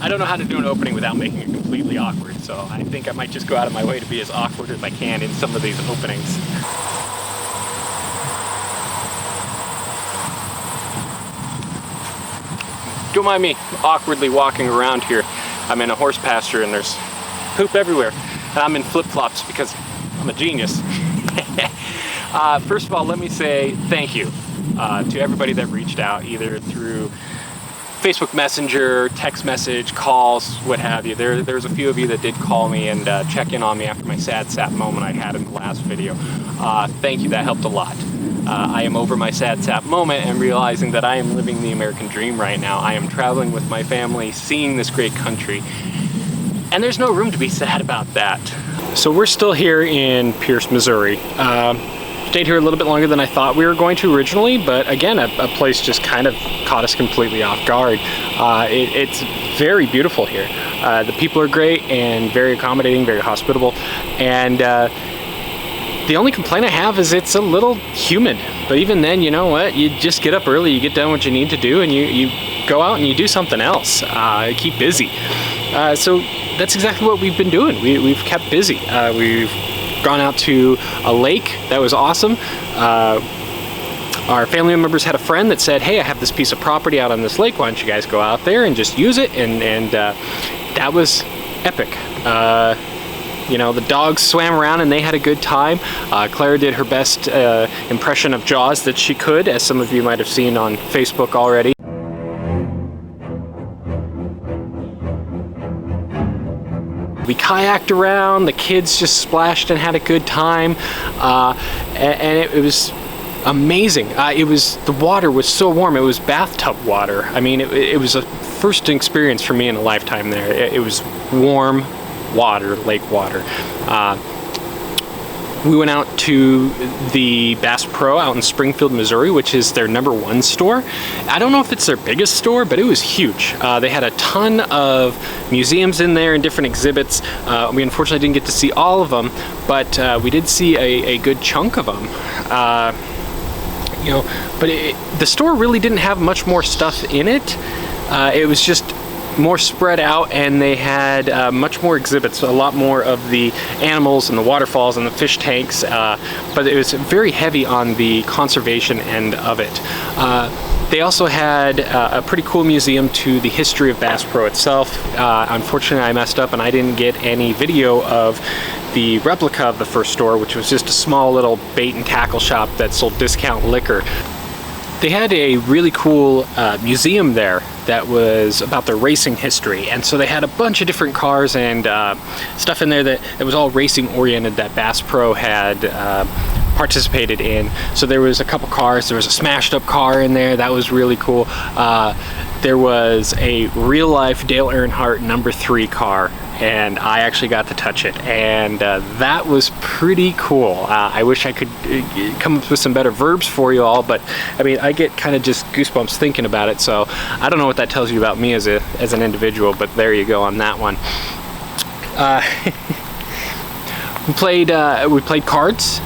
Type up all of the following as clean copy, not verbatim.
I don't know how to do an opening without making it completely awkward, so I think I might just go out of my way to be as awkward as I can in some of these openings. Don't mind me awkwardly walking around here. I'm in a horse pasture and there's poop everywhere. And I'm in flip-flops because I'm a genius. First of all, let me say thank you to everybody that reached out, either through Facebook Messenger, text message, calls, what have you. There's a few of you that did call me and check in on me after my sad sap moment I had in the last video. Thank you, that helped a lot. I am over my sad sap moment and realizing that I am living the American dream right now. I am traveling with my family, seeing this great country, and there's no room to be sad about that. So we're still here in Pierce, Missouri. Stayed here a little bit longer than I thought we were going to originally, but again, a place just kind of caught us completely off guard. It's very beautiful here. The people are great and very accommodating, very hospitable, and the only complaint I have is it's a little humid. But even then, you know what? You just get up early, you get done what you need to do, and you go out and you do something else. Keep busy. So that's exactly what we've been doing. We've kept busy. We've gone out to a lake. That was awesome. Our family members had a friend that said, hey, I have this piece of property out on this lake. Why don't you guys go out there and just use it? And that was epic. You know, the dogs swam around and they had a good time. Clara did her best impression of Jaws that she could, as some of you might have seen on Facebook already. We kayaked around, the kids just splashed and had a good time, and it was amazing. The water was so warm, it was bathtub water. I mean, it was a first experience for me in a lifetime there. It was warm water, lake water. We went out to the Bass Pro out in Springfield, Missouri, which is their #1 store. I don't know if it's their biggest store, but it was huge. They had a ton of museums in there and different exhibits. We unfortunately didn't get to see all of them, but we did see a good chunk of them. You know, but the store really didn't have much more stuff in it. It was just more spread out, and they had much more exhibits, a lot more of the animals and the waterfalls and the fish tanks, but it was very heavy on the conservation end of it. They also had a pretty cool museum to the history of Bass Pro itself. Unfortunately, I messed up and I didn't get any video of the replica of the first store, which was just a small little bait and tackle shop that sold discount liquor. They had a really cool museum there that was about their racing history, and so they had a bunch of different cars and stuff in there that was all racing oriented that Bass Pro had participated in. So there was a couple cars. There was a smashed up car in there that was really cool. There was a real life Dale Earnhardt #3 car, and I actually got to touch it, and that was pretty cool. I wish I could come up with some better verbs for you all, but I mean, I get kind of just goosebumps thinking about it, so I don't know what that tells you about me as an individual, but there you go on that one. We played cards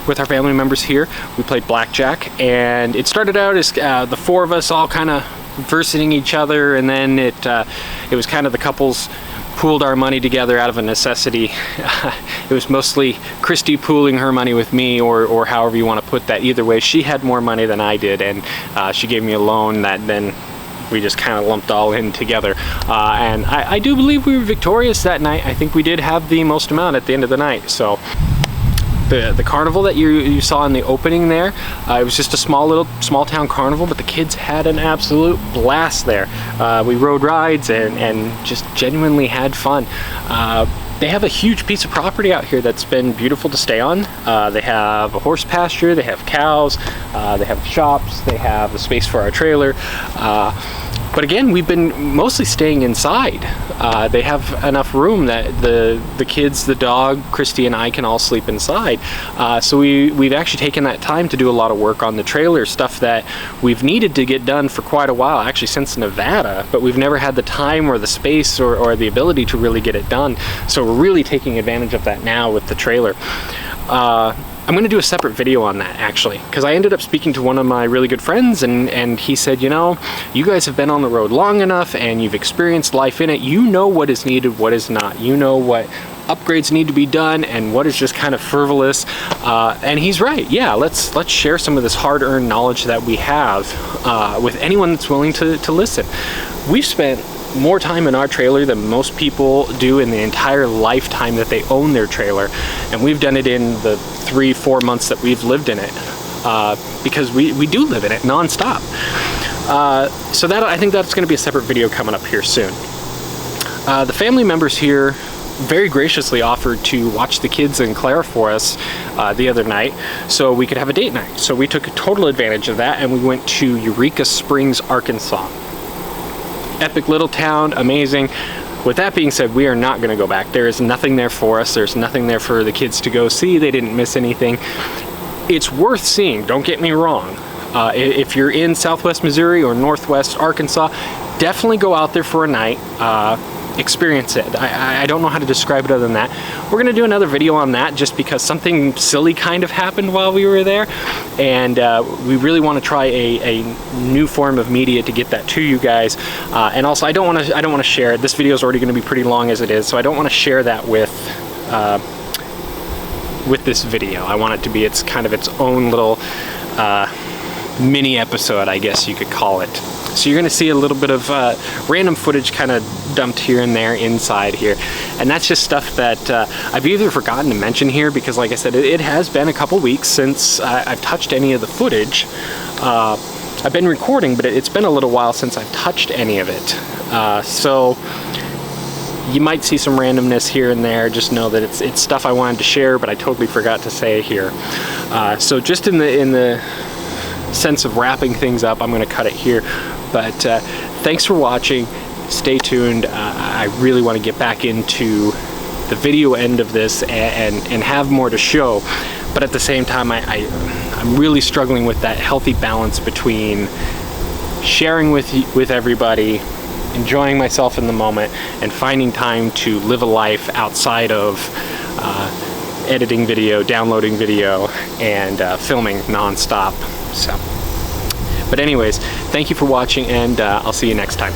with our family members here. We played blackjack, and it started out as the four of us all kind of versing each other, and then it was kind of the couples pooled our money together out of a necessity. It was mostly Christy pooling her money with me, or however you want to put that. Either way, she had more money than I did, and she gave me a loan that then we just kind of lumped all in together. And I do believe we were victorious that night. I think we did have the most amount at the end of the night. So the carnival that you saw in the opening there, it was just a small town carnival, but the kids had an absolute blast there. We rode rides and just genuinely had fun. They have a huge piece of property out here that's been beautiful to stay on. They have a horse pasture, they have cows, they have shops, they have a space for our trailer. But again, we've been mostly staying inside. They have enough room that the kids, the dog, Christy, and I can all sleep inside. So we've actually taken that time to do a lot of work on the trailer, stuff that we've needed to get done for quite a while, actually since Nevada, but we've never had the time or the space or the ability to really get it done. So we're really taking advantage of that now with the trailer. I'm gonna do a separate video on that actually, because I ended up speaking to one of my really good friends, and he said, you know, you guys have been on the road long enough and you've experienced life in it. You know what is needed, what is not. You know what upgrades need to be done and what is just kind of frivolous. And he's right. Yeah, let's share some of this hard-earned knowledge that we have with anyone that's willing to listen. We've spent more time in our trailer than most people do in the entire lifetime that they own their trailer, and we've done it in the 3-4 months that we've lived in it, because we do live in it non-stop. So that, I think that's going to be a separate video coming up here soon. The family members here very graciously offered to watch the kids and Claire for us the other night so we could have a date night. So we took total advantage of that and we went to Eureka Springs, Arkansas. Epic little town, amazing. With that being said, we are not going to go back. There is nothing there for us. There's nothing there for the kids to go see. They didn't miss anything. It's worth seeing, don't get me wrong. If you're in Southwest Missouri or Northwest Arkansas, definitely go out there for a night. Experience it. I don't know how to describe it other than that. We're gonna do another video on that just because something silly kind of happened while we were there, and we really want to try a new form of media to get that to you guys. And also, I don't want to share it. This video is already going to be pretty long as it is, so I don't want to share that with this video. I want it to be its own little mini episode, I guess you could call it. So you're gonna see a little bit of random footage kind of dumped here and there inside here. And that's just stuff that I've either forgotten to mention here because, like I said, it has been a couple weeks since I've touched any of the footage. I've been recording, but it's been a little while since I've touched any of it. So you might see some randomness here and there. Just know that it's stuff I wanted to share, but I totally forgot to say here. So just in the sense of wrapping things up, I'm going to cut it here. But thanks for watching. Stay tuned. I really want to get back into the video end of this and have more to show. But at the same time, I'm really struggling with that healthy balance between sharing with everybody, enjoying myself in the moment, and finding time to live a life outside of editing video, downloading video, and filming non-stop. So, but anyways, thank you for watching, and I'll see you next time.